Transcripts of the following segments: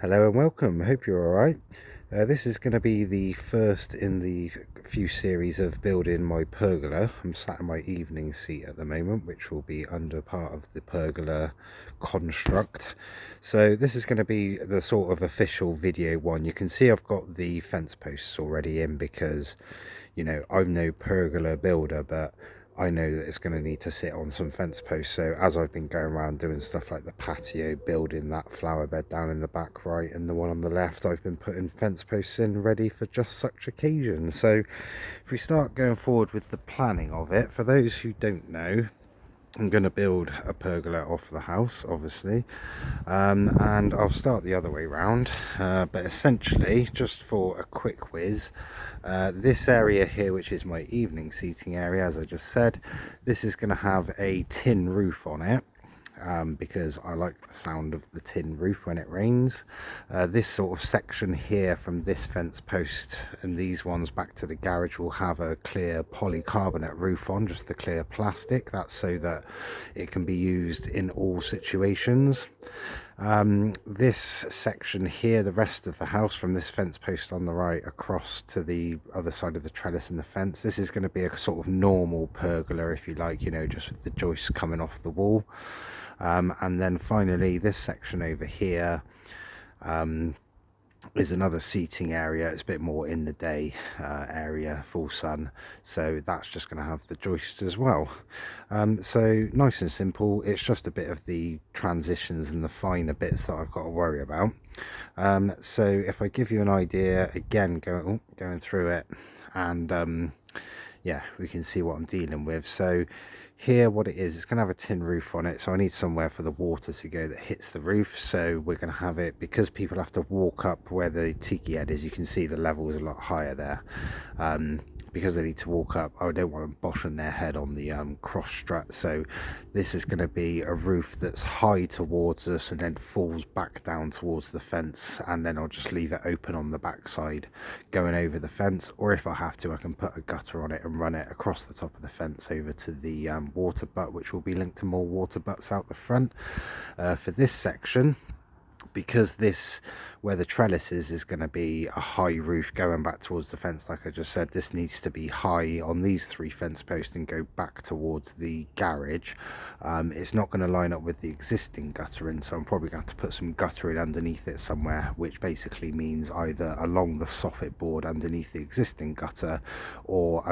Hello and welcome. Hope you're alright. This is going to be the first in the few series of building my pergola. I'm sat in my evening seat at the moment, which will be under part of the pergola construct. So this is going to be the sort of official video one. You can see I've got the fence posts already in because, you know, I'm no pergola builder, but I know that it's going to need to sit on some fence posts. So as I've been going around doing stuff like the patio, building that flower bed down in the back right and the one on the left, I've been putting fence posts in ready for just such occasions. So if we start going forward with the planning of it, for those who don't know, I'm going to build a pergola off the house, obviously, and I'll start the other way round, but essentially, just for a quick whiz, this area here, which is my evening seating area, as I just said, this is going to have a tin roof on it. Because I like the sound of the tin roof when it rains. This sort of section here from this fence post and these ones back to the garage will have a clear polycarbonate roof on, just the clear plastic. That's so that it can be used in all situations. This section here, the rest of the house from this fence post on the right across to the other side of the trellis and the fence, this is going to be a sort of normal pergola, if you like, you know, just with the joists coming off the wall. And then finally this section over here is another seating area. It's a bit more in the day area, full sun, so that's just going to have the joists as well. So nice and simple. It's just a bit of the transitions and the finer bits that I've got to worry about. So if I give you an idea again, going through it, and yeah, we can see what I'm dealing with. So here, what it is, it's going to have a tin roof on it, so I need somewhere for the water to go that hits the roof. So we're going to have it, because people have to walk up where the tiki head is, you can see the level is a lot higher there. Because they need to walk up, I don't want them boshing their head on the cross strut. So this is going to be a roof that's high towards us and then falls back down towards the fence, and then I'll just leave it open on the back side going over the fence, or if I have to, I can put a gutter on it and run it across the top of the fence over to the water butt, which will be linked to more water butts out the front. For this section, because this, where the trellis is going to be a high roof going back towards the fence, like I just said, this needs to be high on these three fence posts and go back towards the garage. It's not going to line up with the existing guttering, so I'm probably going to have to put some guttering underneath it somewhere, which basically means either along the soffit board underneath the existing gutter, or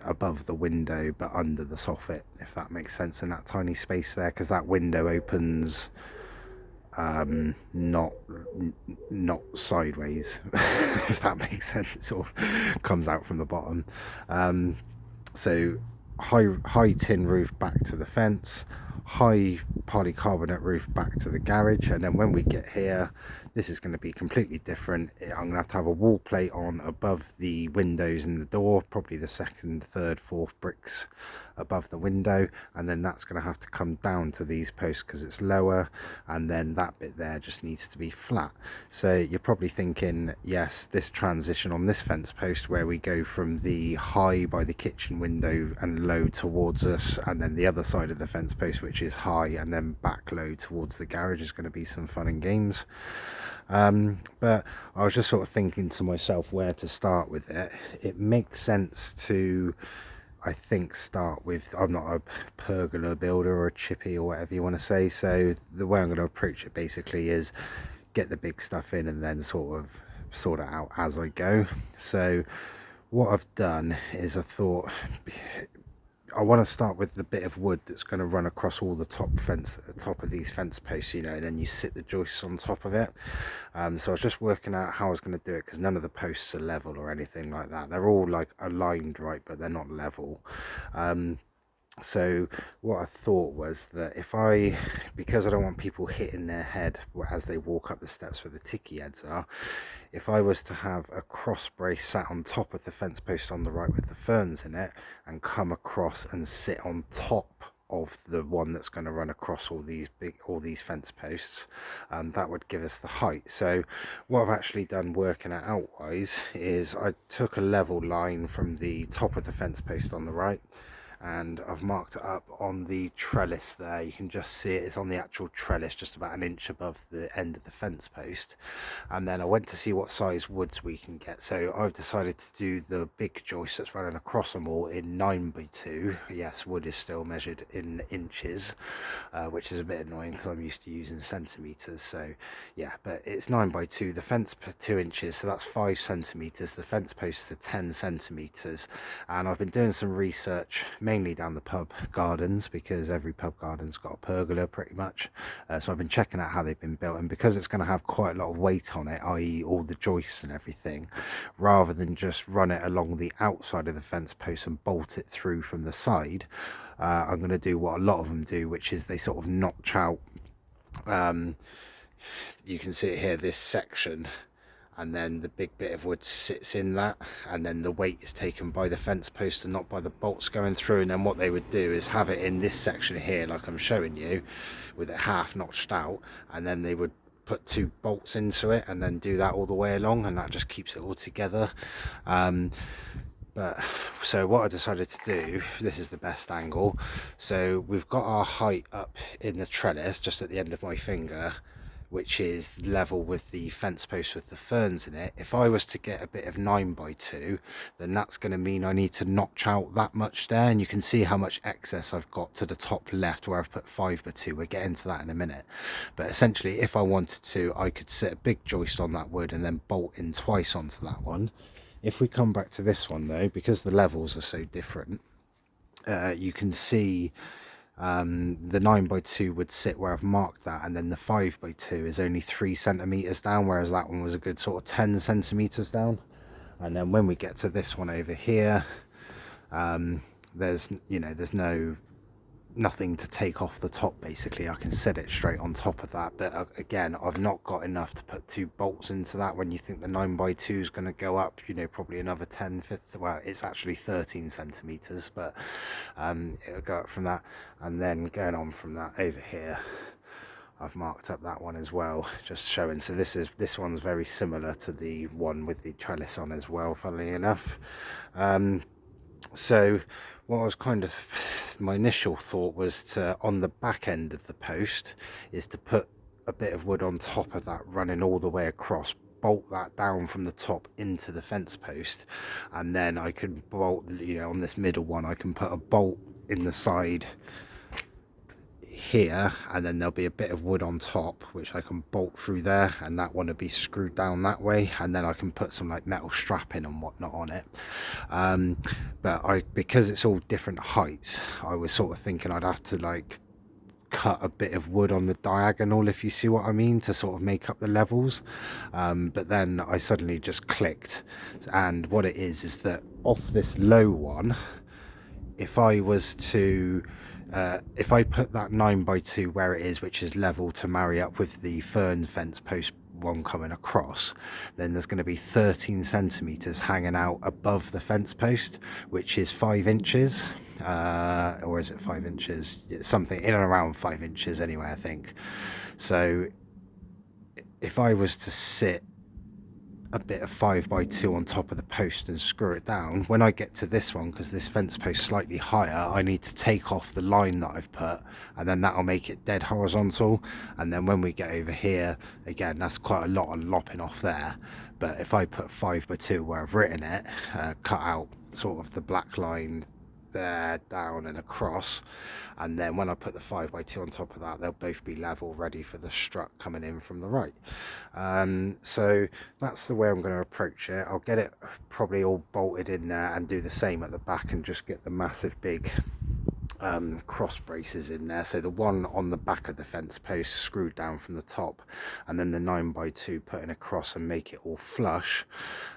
above the window but under the soffit, if that makes sense, in that tiny space there, because that window opens not sideways, if that makes sense. It sort of comes out from the bottom. So high tin roof back to the fence, high polycarbonate roof back to the garage, and then when we get here, this is going to be completely different. I'm going to have a wall plate on above the windows and the door, probably the second, third, fourth bricks above the window, and then that's going to have to come down to these posts because it's lower, and then that bit there just needs to be flat. So you're probably thinking, yes, this transition on this fence post where we go from the high by the kitchen window and low towards us, and then the other side of the fence post which is high and then back low towards the garage, is going to be some fun and games. But I was just sort of thinking to myself where to start with it. It makes sense to, I think, start with, I'm not a pergola builder or a chippy or whatever you want to say, so the way I'm going to approach it basically is get the big stuff in and then sort it out as I go. So what I've done is I thought I want to start with the bit of wood that's going to run across all the top of these fence posts, you know, and then you sit the joists on top of it. So I was just working out how I was going to do it, because none of the posts are level or anything like that. They're all like aligned right, but they're not level. So what I thought was that because I don't want people hitting their head as they walk up the steps where the tiki heads are, if I was to have a cross brace sat on top of the fence post on the right with the ferns in it, and come across and sit on top of the one that's going to run across all these fence posts, that would give us the height. So what I've actually done working it out wise is I took a level line from the top of the fence post on the right, and I've marked it up on the trellis there. You can just see it's on the actual trellis, just about an inch above the end of the fence post. And then I went to see what size woods we can get, so I've decided to do the big joist that's running across them all in 9x2. Yes, wood is still measured in inches, which is a bit annoying because I'm used to using centimeters. So yeah, but it's 9x2, the fence per 2 inches, so that's 5 centimeters. The fence posts are 10 centimeters. And I've been doing some research mainly down the pub gardens, because every pub garden's got a pergola pretty much. So I've been checking out how they've been built, and because it's going to have quite a lot of weight on it, i.e. all the joists and everything, rather than just run it along the outside of the fence post and bolt it through from the side, I'm going to do what a lot of them do, which is they sort of notch out, you can see it here, this section, and then the big bit of wood sits in that, and then the weight is taken by the fence post and not by the bolts going through. And then what they would do is have it in this section here, like I'm showing you, with it half notched out, and then they would put 2 bolts into it and then do that all the way along, and that just keeps it all together. But so what I decided to do, this is the best angle, so we've got our height up in the trellis just at the end of my finger, which is level with the fence post with the ferns in it. If I was to get a bit of 9x2, then that's going to mean I need to notch out that much there, and you can see how much excess I've got to the top left where I've put 5x2. We'll get into that in a minute. But essentially, if I wanted to, I could sit a big joist on that wood and then bolt in twice onto that one. If we come back to this one though, because the levels are so different, you can see the 9x2 would sit where I've marked that, and then the 5x2 is only 3 centimeters down, whereas that one was a good sort of 10 centimeters down. And then when we get to this one over here, there's nothing to take off the top. Basically I can set it straight on top of that, but again, I've not got enough to put 2 bolts into that. When you think the 9x2 is going to go up, probably another 10, well, it's actually 13 centimeters, but it'll go up from that. And then going on from that over here, I've marked up that one as well, just showing. So this one's very similar to the one with the trellis on as well, funnily enough. So what I was my initial thought was to, on the back end of the post, is to put a bit of wood on top of that running all the way across, bolt that down from the top into the fence post, and then I can bolt, on this middle one, I can put a bolt in the side here, and then there'll be a bit of wood on top which I can bolt through there, and that one will be screwed down that way, and then I can put some like metal strapping and whatnot on it. But because it's all different heights, I was sort of thinking I'd have to like cut a bit of wood on the diagonal, if you see what I mean, to sort of make up the levels. But then I suddenly just clicked, and what it is that off this low one, if I was to if I put that 9x2 where it is, which is level to marry up with the fern fence post one coming across, then there's going to be 13 centimeters hanging out above the fence post, which is 5 inches, or is it 5 inches? It's something in and around 5 inches anyway, I think. So if I was to sit a bit of 5x2 on top of the post and screw it down, when I get to this one, because this fence post is slightly higher, I need to take off the line that I've put, and then that'll make it dead horizontal. And then when we get over here, again, that's quite a lot of lopping off there. But if I put 5x2 where I've written it, cut out sort of the black line there, down and across, and then when I put the 5x2 on top of that, they'll both be level, ready for the strut coming in from the right. So that's the way I'm going to approach it. I'll get it probably all bolted in there and do the same at the back, and just get the massive big cross braces in there. So the one on the back of the fence post screwed down from the top, and then the 9x2 putting across and make it all flush.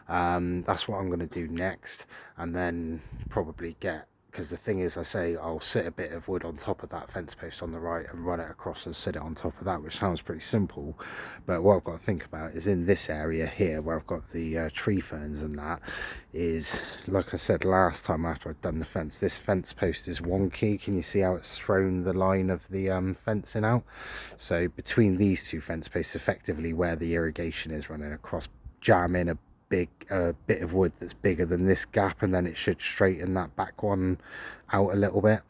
That's what I'm going to do next, and then probably get, because the thing is, I'll sit a bit of wood on top of that fence post on the right and run it across and sit it on top of that, which sounds pretty simple. But what I've got to think about is in this area here where I've got the tree ferns, and that is, like I said last time after I'd done the fence, this fence post is wonky. Can you see how it's thrown the line of the fencing out? So between these two fence posts, effectively where the irrigation is running across, jam in a big bit of wood that's bigger than this gap, and then it should straighten that back one out a little bit.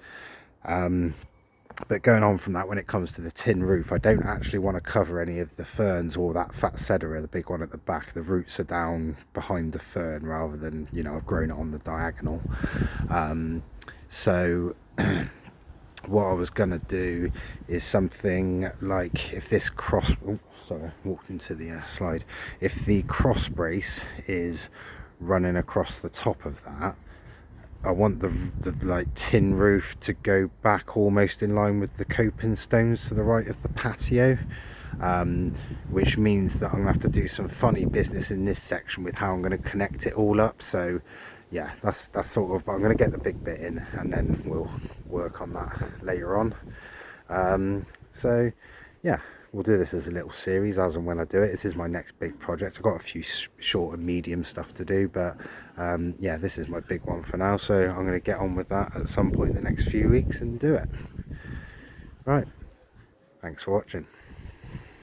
But going on from that, when it comes to the tin roof, I don't actually want to cover any of the ferns or that fat cedera, the big one at the back. The roots are down behind the fern rather than, you know, I've grown it on the diagonal. So what I was gonna do is something like, if this cross, oh, sorry, I walked into the slide. If the cross brace is running across the top of that, I want the like tin roof to go back almost in line with the coping stones to the right of the patio, which means that I'm gonna have to do some funny business in this section with how I'm going to connect it all up. So yeah, that's sort of, I'm going to get the big bit in and then we'll work on that later on. So yeah, we'll do this as a little series as and when I do it. This is my next big project. I've got a few short and medium stuff to do, but yeah, this is my big one for now. So I'm going to get on with that at some point in the next few weeks and do it. Right, thanks for watching.